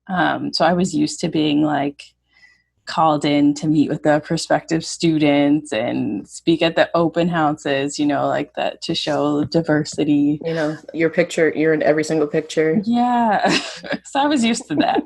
So I was used to being like called in to meet with the prospective students and speak at the open houses, like that, to show diversity. Your picture, you're in every single picture. Yeah. So I was used to that.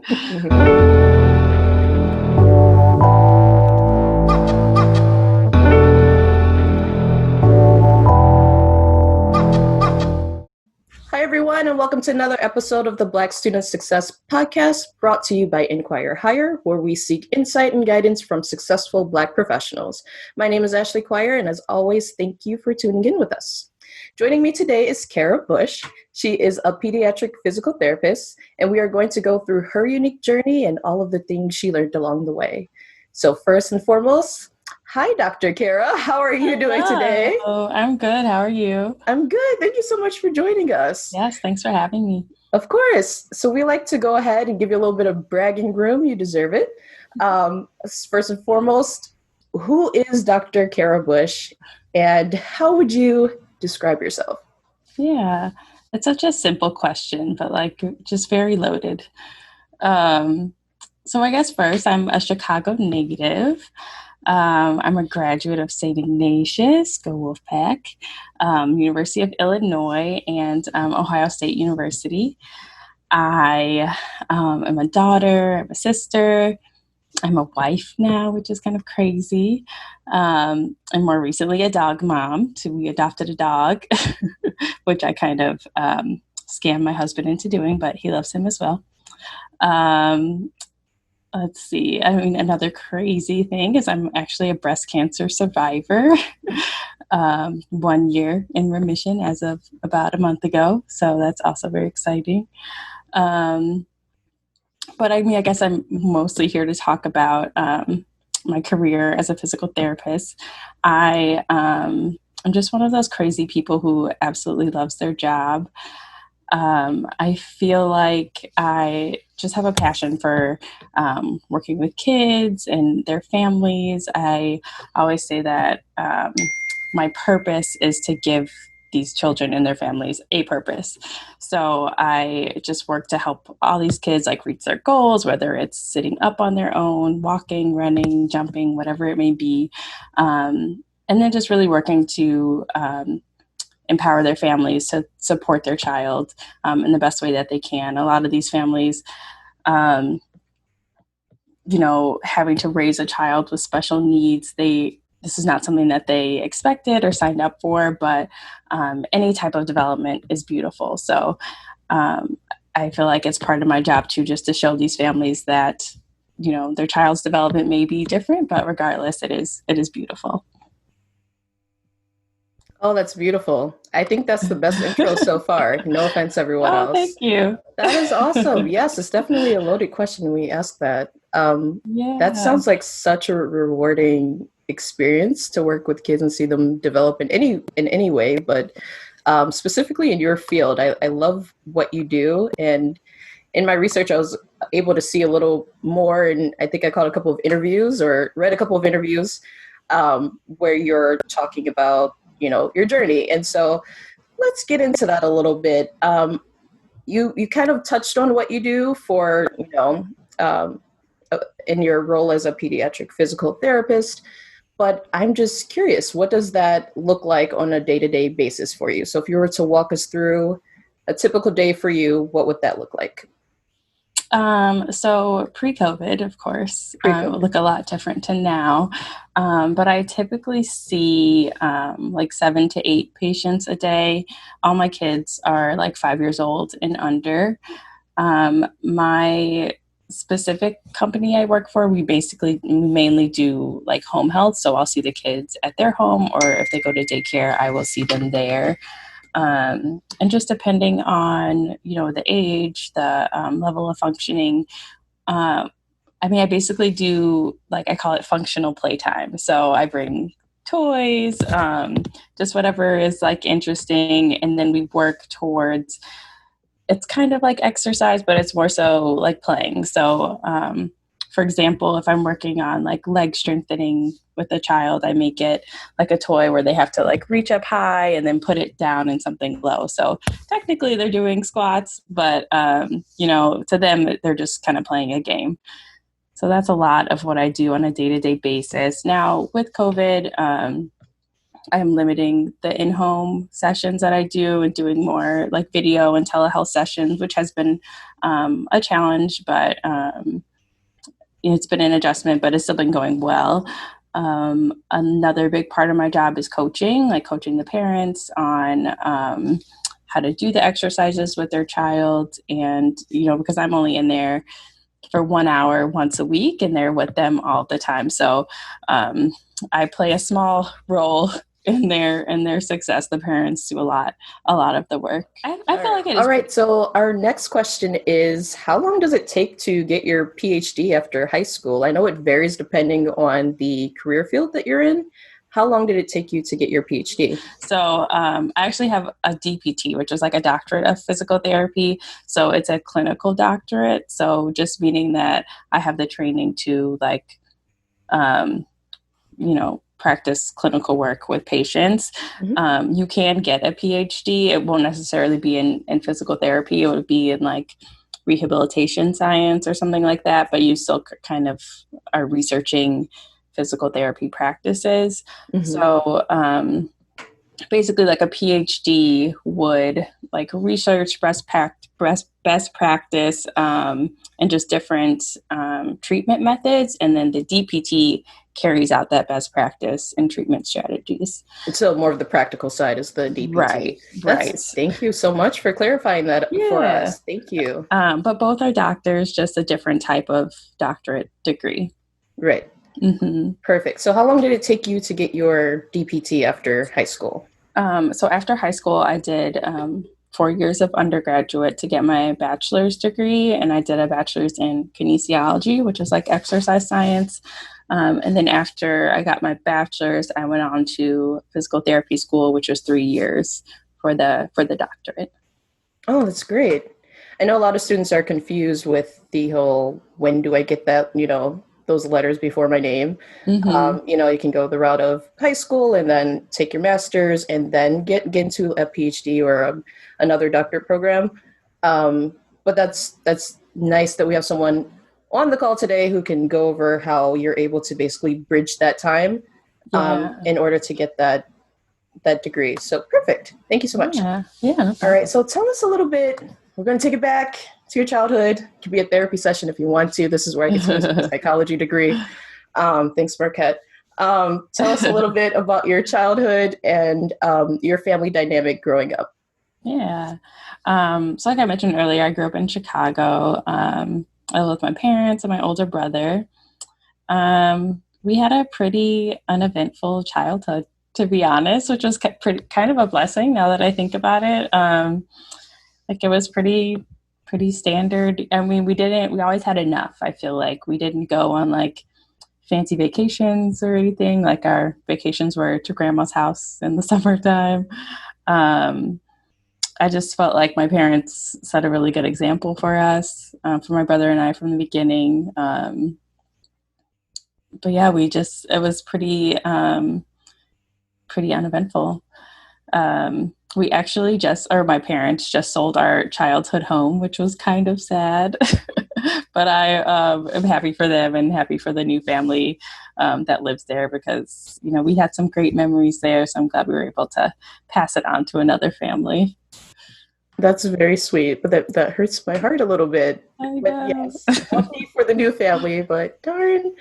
Hi, everyone, and welcome to another episode of the Black Student Success Podcast, brought to you by InQuire Hire, where we seek insight and guidance from successful Black professionals. My name is Ashley Quire, and as always, thank you for tuning in with us. Joining me today is Karah Bush. She is a pediatric physical therapist, and we are going to go through her unique journey and all of the things she learned along the way. So first and foremost, hi, Dr. Karah. How are you doing today? Oh, I'm good. How are you? I'm good. Thank you so much for joining us. Yes, thanks for having me. Of course. So we like to go ahead and give you a little bit of bragging room. You deserve it. First and foremost, who is Dr. Karah Bush, and how would you describe yourself? Yeah, it's such a simple question, but just very loaded. So I guess first, I'm a Chicago native. I'm a graduate of St. Ignatius, go Wolfpack, University of Illinois, and Ohio State University. I am a daughter, I'm a sister, I'm a wife now, which is kind of crazy. And more recently, a dog mom. So we adopted a dog, which I kind of scammed my husband into doing, but he loves him as well. Let's see. I mean, another crazy thing is I'm actually a breast cancer survivor. 1 year in remission as of about a month ago. So that's also very exciting. But I mean, I guess I'm mostly here to talk about my career as a physical therapist. I'm just one of those crazy people who absolutely loves their job. I feel like I just have a passion for working with kids and their families. I always say that my purpose is to give these children and their families a purpose. So I just work to help all these kids reach their goals, whether it's sitting up on their own, walking, running, jumping, whatever it may be. And then just really working to empower their families to support their child in the best way that they can. A lot of these families, having to raise a child with special needs, this is not something that they expected or signed up for, but any type of development is beautiful. So I feel like it's part of my job too, just to show these families that, their child's development may be different, but regardless, it is beautiful. Oh, that's beautiful. I think that's the best intro so far. No offense, everyone Oh, else. thank you. That is awesome. Yes, it's definitely a loaded question when we ask that. That Yeah. sounds like such a rewarding experience to work with kids and see them develop in any way, but specifically in your field. I love what you do, and in my research, I was able to see a little more, and I think I caught a couple of interviews or read a couple of interviews where you're talking about your journey. And so let's get into that a little bit. You kind of touched on what you do for in your role as a pediatric physical therapist, but I'm just curious, what does that look like on a day-to-day basis for you? So if you were to walk us through a typical day for you, what would that look like? So pre-COVID, of course, it would look a lot different to now. But I typically see 7 to 8 patients a day. All my kids are 5 years old and under. My specific company I work for, we mainly do home health. So I'll see the kids at their home, or if they go to daycare, I will see them there. And just depending on, the age, the level of functioning, I basically do, I call it functional playtime. So I bring toys, just whatever is interesting. And then we work towards, it's kind of like exercise, but it's more so like playing. So for example, if I'm working on like leg strengthening with a child, I make it like a toy where they have to like reach up high and then put it down in something low. So technically they're doing squats, but, to them, they're just kind of playing a game. So that's a lot of what I do on a day-to-day basis. Now with COVID, I'm limiting the in-home sessions that I do and doing more like video and telehealth sessions, which has been a challenge, but it's been an adjustment, but it's still been going well. Another big part of my job is coaching, like coaching the parents on how to do the exercises with their child. And, because I'm only in there for 1 hour once a week and they're with them all the time. So I play a small role in their success. The parents do a lot of the work. I feel like it is. All right. So our next question is, how long does it take to get your PhD after high school? I know it varies depending on the career field that you're in. How long did it take you to get your PhD? So I actually have a DPT, which is like a doctorate of physical therapy. So it's a clinical doctorate. So just meaning that I have the training to like, practice clinical work with patients. Mm-hmm. You can get a PhD. It won't necessarily be in physical therapy. It would be in like rehabilitation science or something like that, but you still kind of are researching physical therapy practices. Mm-hmm. So basically like a PhD would like research best practice and just different treatment methods. And then the DPT carries out that best practice and treatment strategies. So more of the practical side is the DPT. Right. Thank you so much for clarifying that for us. Thank you. But both are doctors, just a different type of doctorate degree. Right. Mm-hmm. Perfect. So how long did it take you to get your DPT after high school? So after high school, I did 4 years of undergraduate to get my bachelor's degree, and I did a bachelor's in kinesiology, which is like exercise science. And then after I got my bachelor's, I went on to physical therapy school, which was 3 years for the doctorate. Oh, that's great. I know a lot of students are confused with the whole, when do I get that, those letters before my name. Mm-hmm. You can go the route of high school and then take your master's and then get into a PhD or another doctorate program. But that's nice that we have someone on the call today who can go over how you're able to basically bridge that time in order to get that degree. So perfect. Thank you so much. Yeah. No All right. So tell us a little bit. We're going to take it back to your childhood. It could be a therapy session if you want to. This is where I get to use my psychology degree. Thanks, Marquette. Tell us a little bit about your childhood and your family dynamic growing up. Yeah. So like I mentioned earlier, I grew up in Chicago. I lived with my parents and my older brother. We had a pretty uneventful childhood, to be honest, which was kind of a blessing now that I think about it. Like it was pretty standard. I mean, we always had enough. I feel like we didn't go on like fancy vacations or anything. Like our vacations were to grandma's house in the summertime. I just felt like my parents set a really good example for us, for my brother and I from the beginning. But yeah, it was pretty uneventful. We actually my parents just sold our childhood home, which was kind of sad, but I am happy for them and happy for the new family that lives there because, we had some great memories there. So I'm glad we were able to pass it on to another family. That's very sweet, but that hurts my heart a little bit. But yes, happy for the new family, but darn.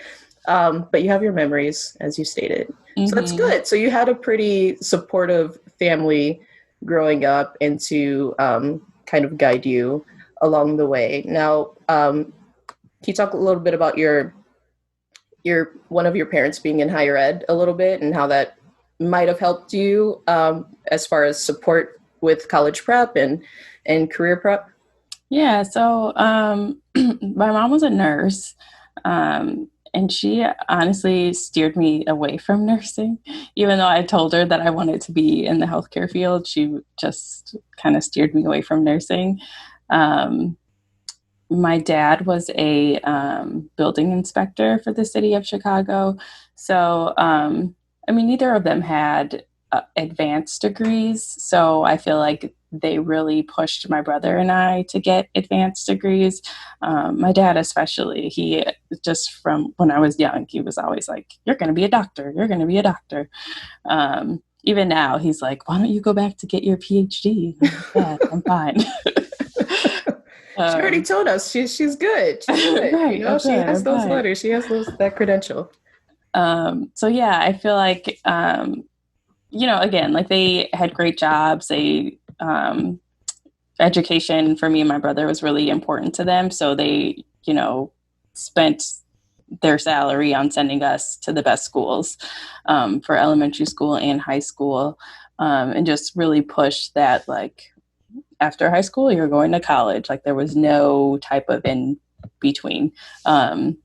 But you have your memories, as you stated. Mm-hmm. So that's good. So you had a pretty supportive family growing up and to kind of guide you along the way. Now, can you talk a little bit about your one of your parents being in higher ed a little bit and how that might have helped you as far as support with college prep and career prep? Yeah. So my mom was a nurse. And she honestly steered me away from nursing, even though I told her that I wanted to be in the healthcare field. She just kind of steered me away from nursing. my dad was a building inspector for the city of Chicago. So, I mean, neither of them had advanced degrees. So I feel like they really pushed my brother and I to get advanced degrees. My dad, especially, he just from when I was young, he was always like, "You're going to be a doctor. You're going to be a doctor." Even now, he's like, "Why don't you go back to get your PhD?" I'm like, "Dad, I'm fine." She already told us she's good. She's good. Right. I'm She good. has I'm those fine. letters. She has that credential. So yeah, I feel like, again, like they had great jobs. Education for me and my brother was really important to them. So they, spent their salary on sending us to the best schools, for elementary school and high school. And just really pushed that, like, after high school, you're going to college. Like there was no type of in between. Um,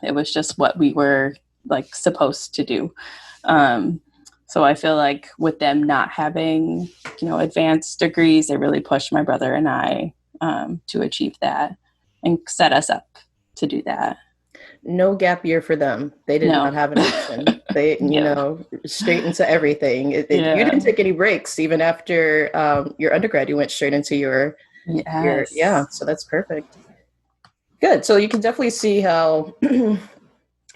it was just what we were like supposed to do. Um, so I feel like with them not having, advanced degrees, they really pushed my brother and I to achieve that and set us up to do that. No gap year for them. They did not No. have an option. They, Yeah. straight into everything. You Yeah. didn't take any breaks even after your undergrad. You went straight into your yeah. Yes. So that's perfect. Good. So you can definitely see how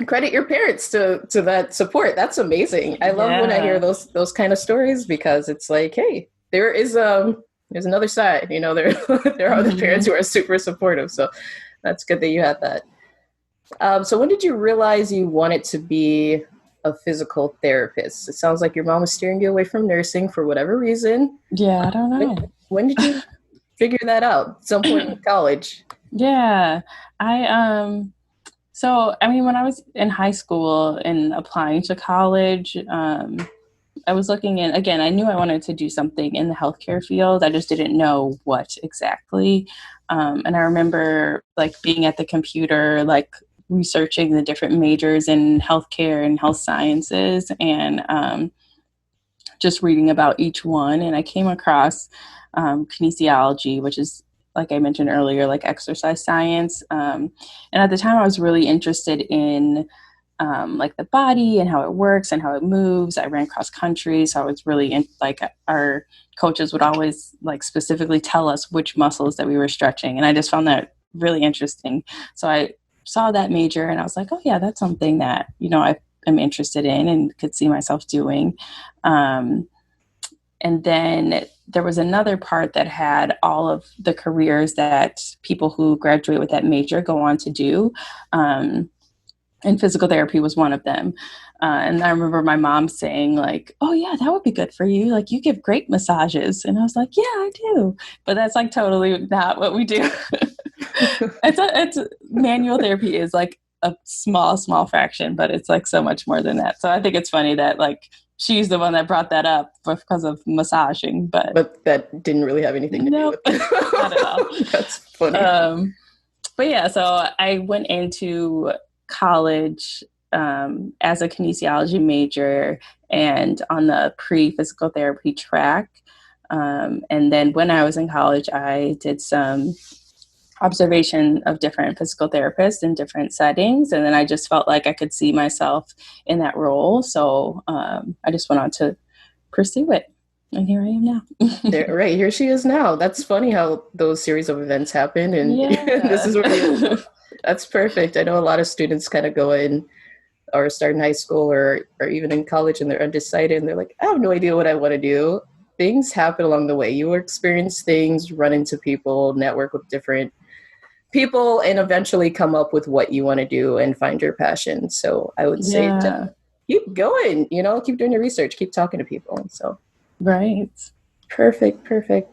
credit your parents to that support. That's amazing. I love when I hear Yeah. those kind of stories because it's like, hey, there's another side. There there are other parents Mhm. who are super supportive. So that's good that you had that. So when did you realize you wanted to be a physical therapist? It sounds like your mom was steering you away from nursing for whatever reason. Yeah, I don't When, know. when did you figure that out? At some point in college. Yeah. I So, I mean, when I was in high school and applying to college, I was looking in, again, I knew I wanted to do something in the healthcare field. I just didn't know what exactly. And I remember like being at the computer, like researching the different majors in healthcare and health sciences and just reading about each one. And I came across kinesiology, which is, like I mentioned earlier, like exercise science. And at the time, I was really interested in like the body and how it works and how it moves. I ran cross country, so I was really in, like our coaches would always like specifically tell us which muscles that we were stretching, and I just found that really interesting. So I saw that major, and I was like, oh yeah, that's something that I am interested in and could see myself doing. Um, and then there was another part that had all of the careers that people who graduate with that major go on to do. And physical therapy was one of them. And I remember my mom saying, like, oh, yeah, that would be good for you. Like, you give great massages. And I was like, yeah, I do. But that's like totally not what we do. It's manual therapy is like a small fraction, but it's like so much more than that. So I think it's funny that like she's the one that brought that up because of massaging, but But that didn't really have anything to do nope, with not at all. it. That's funny. But yeah, so I went into college as a kinesiology major and on the pre-physical therapy track. And then when I was in college, I did some observation of different physical therapists in different settings. And then I just felt like I could see myself in that role. So I just went on to pursue it. And here I am now. There, right, here she is now. That's funny how those series of events happen, and this Yeah. is where you. That's perfect. I know a lot of students kind of go in or start in high school or even in college, and they're undecided, and they're like, I have no idea what I want to do. Things happen along the way. You will experience things, run into people, network with different people, and eventually come up with what you want to do and find your passion. So I would say Yeah. keep going. Keep doing your research, keep talking to people. So Right. perfect, perfect.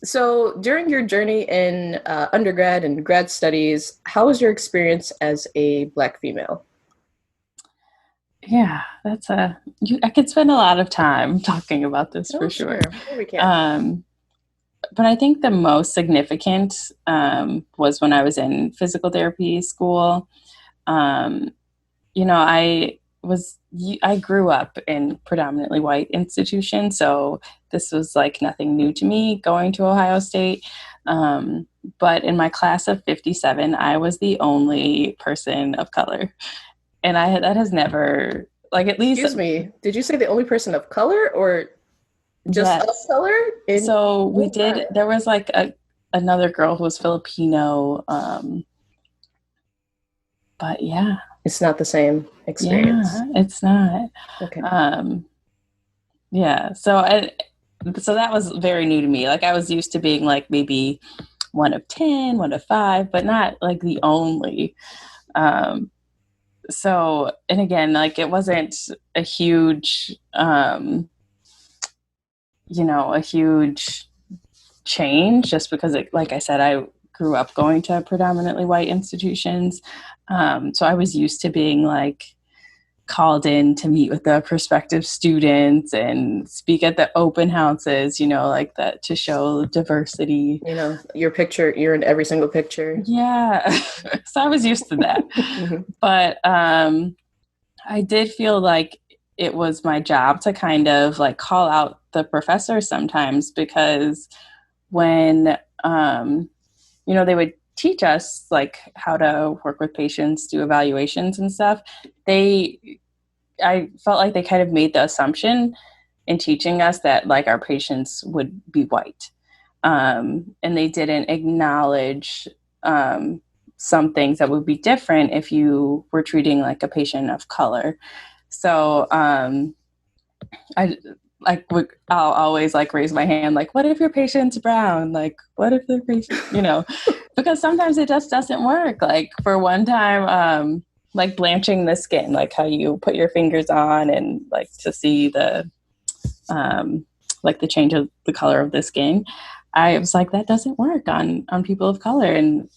So during your journey in undergrad and grad studies, how was your experience as a Black female? Yeah, I could spend a lot of time talking about this for Oh, sure. sure we can. Um, but I think the most significant was when I was in physical therapy school. Um, I I grew up in predominantly white institutions, so this was like nothing new to me going to Ohio State. But in my class of 57, I was the only person of color. And that has never, like, at least. Excuse me, did you say the only person of color or just of Yes. color? So we Oh my. did, there was like another girl who was Filipino. But yeah, It's not the same experience. it's not. Okay. Um, yeah. So that was very new to me. Like I was used to being like maybe one of 10, one of five, but not like the only. So, and again, like it wasn't a huge, a huge change just because like I said, I grew up going to predominantly white institutions. So I was used to being like called in to meet with the prospective students and speak at the open houses, like that, to show diversity. Your picture, you're in every single picture. Yeah. So I was used to that. Mm-hmm. But I did feel like it was my job to kind of like call out the professors sometimes, because when they would teach us like how to work with patients, do evaluations and stuff, I felt like they kind of made the assumption in teaching us that like our patients would be white, and they didn't acknowledge some things that would be different if you were treating like a patient of color. So I'll always like raise my hand, like, what if your patient's brown? Like, what if the patient, because sometimes it just doesn't work. Like for one time, like blanching the skin, like how you put your fingers on and like to see the, like the change of the color of the skin. I was like, that doesn't work on people of color. And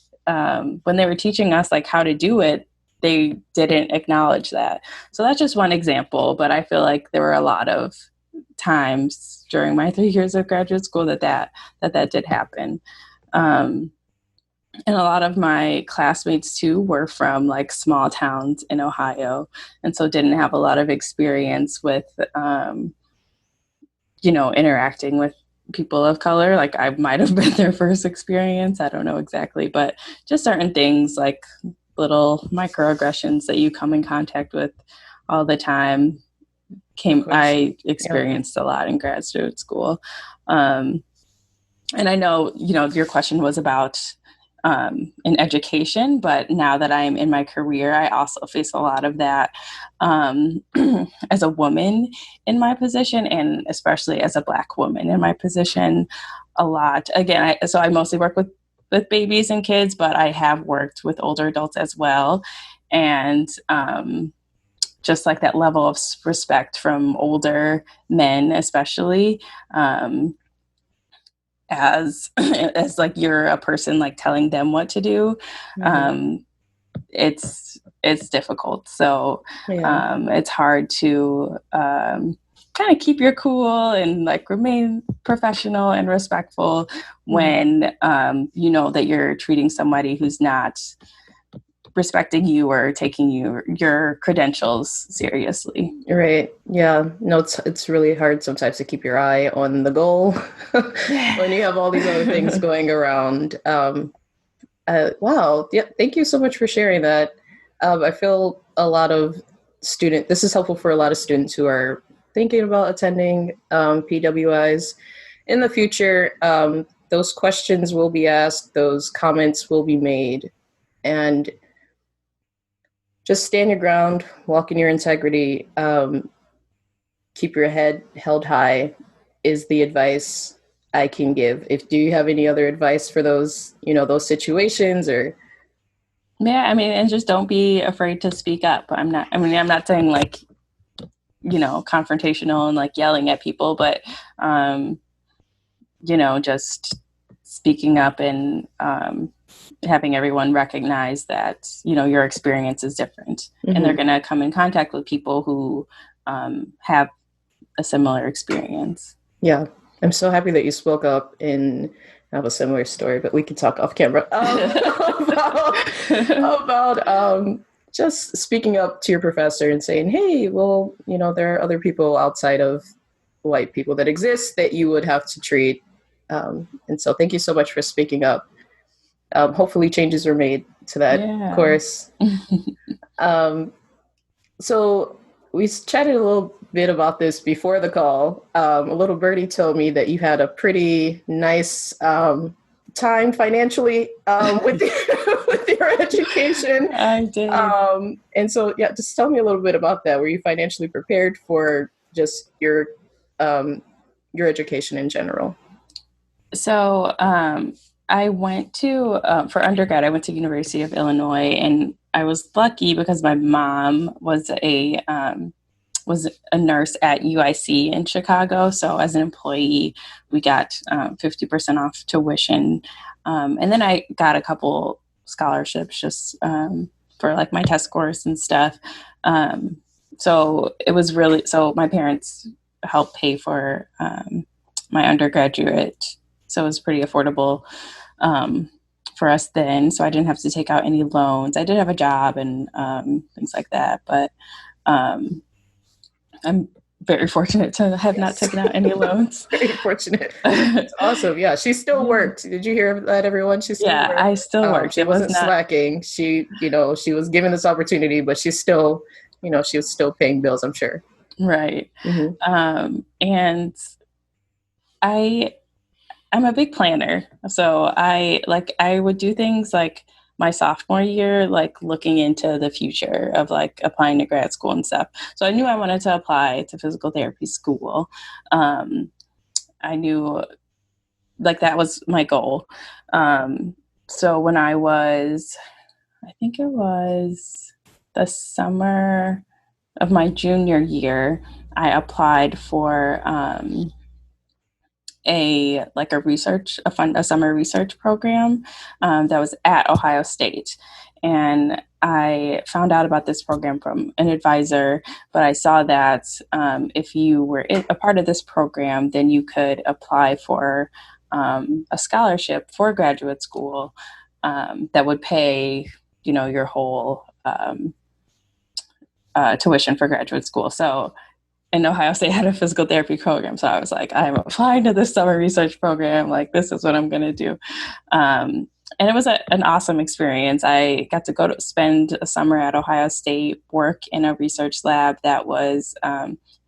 when they were teaching us like how to do it, they didn't acknowledge that. So that's just one example, but I feel like there were a lot of times during my 3 years of graduate school that did happen. And a lot of my classmates too were from like small towns in Ohio, and so didn't have a lot of experience with, interacting with people of color. Like I might have been their first experience. I don't know exactly, but just certain things like little microaggressions that you come in contact with all the time I experienced a lot in graduate school. And I know, your question was about in education, but now that I'm in my career, I also face a lot of that as a woman in my position, and especially as a Black woman in my position a lot. Again, so I mostly work with babies and kids, but I have worked with older adults as well. And just like that level of respect from older men, especially, as like you're a person like telling them what to do. It's difficult. So it's hard to kind of keep your cool and like remain professional and respectful when you know that you're treating somebody who's not respecting you or taking your credentials seriously. Right. Yeah. No, it's really hard sometimes to keep your eye on the goal when you have all these other things going around. Wow. Yeah. Thank you so much for sharing that. I feel this is helpful for a lot of students who are thinking about attending PWIs in the future. Those questions will be asked, those comments will be made, and just stand your ground, walk in your integrity, keep your head held high is the advice I can give. Do you have any other advice for those situations or? Yeah, I mean, and just don't be afraid to speak up. I'm not saying like, confrontational and like yelling at people, but, just speaking up and, having everyone recognize that, your experience is different, and they're going to come in contact with people who have a similar experience. Yeah. I'm so happy that you spoke up and have a similar story, but we can talk off camera about just speaking up to your professor and saying, hey, well, there are other people outside of white people that exist that you would have to treat. And so thank you so much for speaking up. Hopefully changes are made to that course. So we chatted a little bit about this before the call. A little birdie told me that you had a pretty nice time financially with your education. I did. And so, yeah, just tell me a little bit about that. Were you financially prepared for just your education in general? So I went to, for undergrad, I went to University of Illinois, and I was lucky because my mom was a nurse at UIC in Chicago. So as an employee, we got 50% off tuition. And then I got a couple scholarships just for like my test course and stuff. So it was really, so my parents helped pay for my undergraduate. So it was pretty affordable for us then. So I didn't have to take out any loans. I did have a job and things like that, but I'm very fortunate to have not taken out any loans. Very fortunate. That's awesome. Yeah, she still worked. Did you hear that, everyone? She still worked. I still worked. She wasn't slacking. She, she was given this opportunity, but she's still, she was still paying bills, I'm sure. Right. And I'm a big planner. So I would do things like my sophomore year, like looking into the future of like applying to grad school and stuff. So I knew I wanted to apply to physical therapy school. I knew like that was my goal. So when I think it was the summer of my junior year, I applied for a summer research program that was at Ohio State. And I found out about this program from an advisor, but I saw that if you were a part of this program, then you could apply for a scholarship for graduate school that would pay, your whole tuition for graduate school. So and Ohio State had a physical therapy program. So I was like, I'm applying to this summer research program. Like, this is what I'm going to do. And it was an awesome experience. I got to spend a summer at Ohio State, work in a research lab that was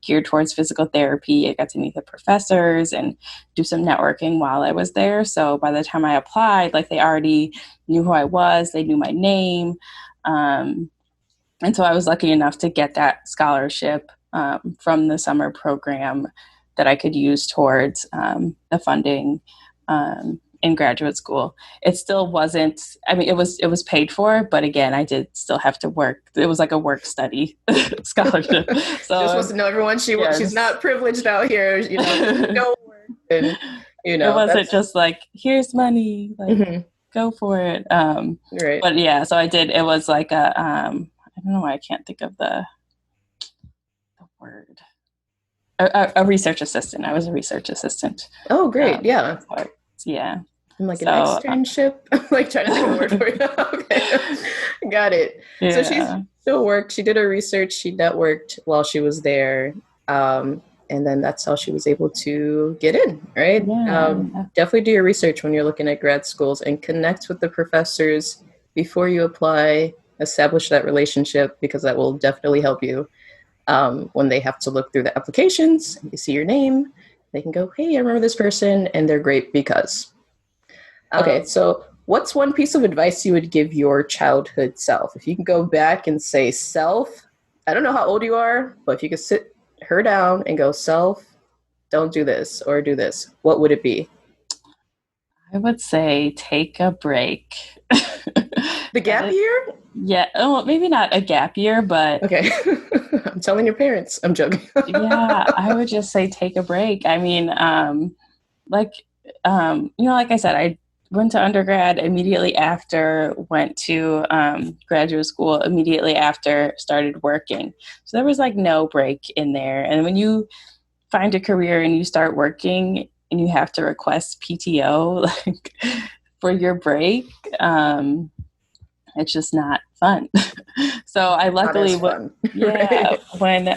geared towards physical therapy. I got to meet the professors and do some networking while I was there. So by the time I applied, like they already knew who I was. They knew my name. And so I was lucky enough to get that scholarship from the summer program that I could use towards the funding in graduate school. It still wasn't, it was paid for, but again, I did still have to work. It was like a work study scholarship. So just wants to know, everyone, she's not privileged out here, no work. And, it wasn't just like, here's money, like go for it. Right. But yeah, so I did, it was like I don't know why I can't think of the word. A research assistant. I was a research assistant. Oh, great. Yeah. Yeah. I'm like an externship. I'm like trying to think of a word for you. Okay. Got it. Yeah. So she still worked. She did her research. She networked while she was there. And then that's how she was able to get in, right? Yeah. Definitely do your research when you're looking at grad schools and connect with the professors before you apply. Establish that relationship, because that will definitely help you. When they have to look through the applications, you see your name, they can go, hey, I remember this person, and they're great because. Okay, so what's one piece of advice you would give your childhood self? If you can go back and say, self, I don't know how old you are, but if you could sit her down and go, self, don't do this or do this, what would it be? I would say take a break. The gap year? Yeah. Oh, maybe not a gap year, but. Okay. I'm telling your parents. I'm joking. Yeah, I would just say take a break. I mean, like I said, I went to undergrad immediately after, went to graduate school immediately after, started working. So there was like no break in there. And when you find a career and you start working and you have to request PTO like for your break, it's just not fun. So I Not as luckily, fun. yeah, Right. when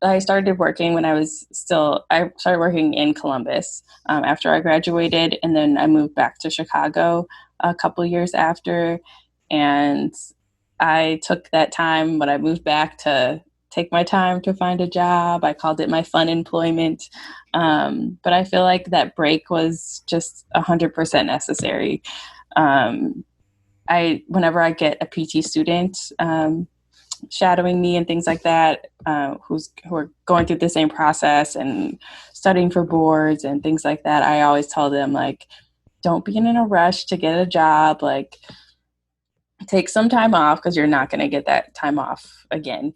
I started working when I started working in Columbus after I graduated, and then I moved back to Chicago a couple years after. And I took that time when I moved back to take my time to find a job. I called it my fun employment. But I feel like that break was just 100% necessary. Um, whenever I get a PT student, shadowing me and things like that, who are going through the same process and studying for boards and things like that, I always tell them, like, don't be in a rush to get a job. Like, take some time off because you're not going to get that time off again.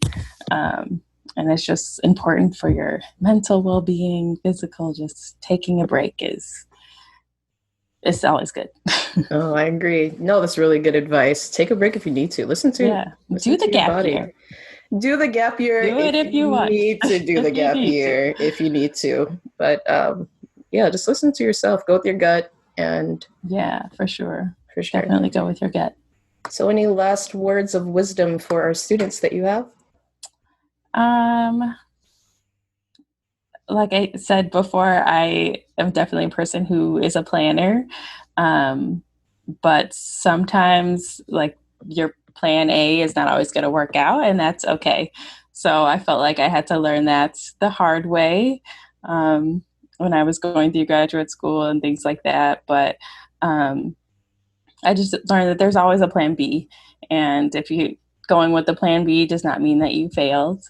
Um, and it's just important for your mental well-being, physical. Just taking a break it's always good. Oh, I agree. No, that's really good advice. Take a break if you need to. Yeah, Listen do the to your gap body. year. Do the gap year Do it if if you you want. need to do the If you gap need to. year, if you need to. But yeah, just listen to yourself. Go with your gut, and Yeah, for sure. for sure. Definitely go with your gut. So, any last words of wisdom for our students that you have? Um, like I said before, I am definitely a person who is a planner. Um, but sometimes, like, your plan A is not always going to work out, and that's okay. So I felt like I had to learn that the hard way when I was going through graduate school and things like that. But um, I just learned that there's always a plan B. And if you going with the plan B does not mean that you failed.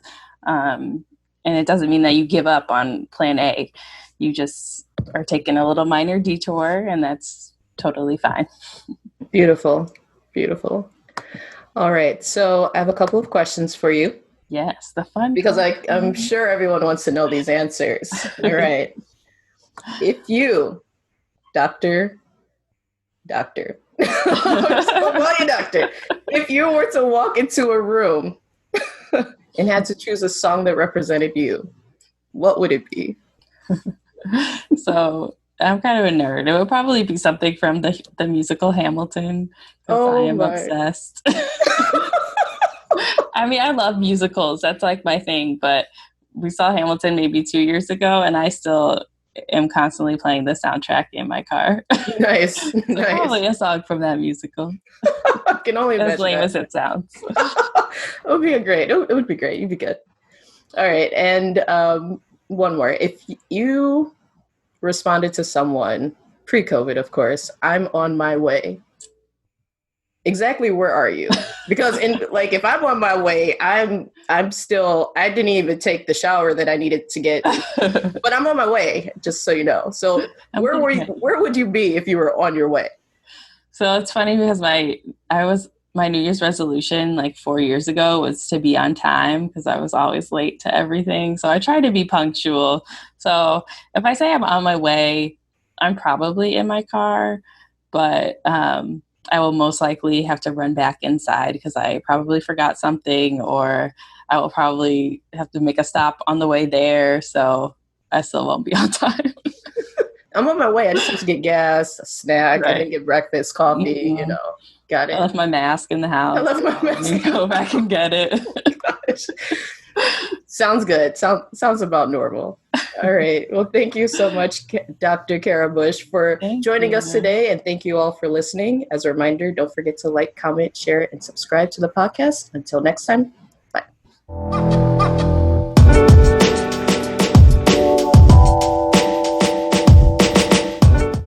Um, and it doesn't mean that you give up on plan A. You just are taking a little minor detour, and that's totally fine. Beautiful. Beautiful. All right. So, I have a couple of questions for you Yes, the fun because part. I'm sure everyone wants to know these answers. All right. If you, doctor, doctor, call you doctor, if you were to walk into a room and had to choose a song that represented you, what would it be? So I'm kind of a nerd. It would probably be something from the musical Hamilton because I Oh am my. obsessed. I mean, I love musicals. That's like my thing. But we saw Hamilton maybe 2 years ago, and I still am constantly playing the soundtrack in my car. Nice. So Nice. probably a song from that musical, I can only as imagine lame that. as it sounds. It would be great. It would be great. You'd be good. All right. And one more. If you responded to someone pre-COVID, of course, I'm on my way. Exactly where are you? Because if I'm on my way, I'm still I didn't even take the shower that I needed to get, but I'm on my way, just so you know. So where would you be if you were on your way? So it's funny because my New Year's resolution like 4 years ago was to be on time because I was always late to everything. So I try to be punctual. So if I say I'm on my way, I'm probably in my car, but I will most likely have to run back inside because I probably forgot something, or I will probably have to make a stop on the way there. So I still won't be on time. I'm on my way. I just have to get gas, a snack. I Right. didn't get breakfast, coffee. Mhm. Got I it. left my mask in the I house. left my Let me mask. go back and get it. Gosh. Sounds good. Sounds about normal. All right. Well, thank you so much, Dr. Karah Bush, for Thank joining us you. today. And thank you all for listening. As a reminder, don't forget to like, comment, share, and subscribe to the podcast. Until next time, bye.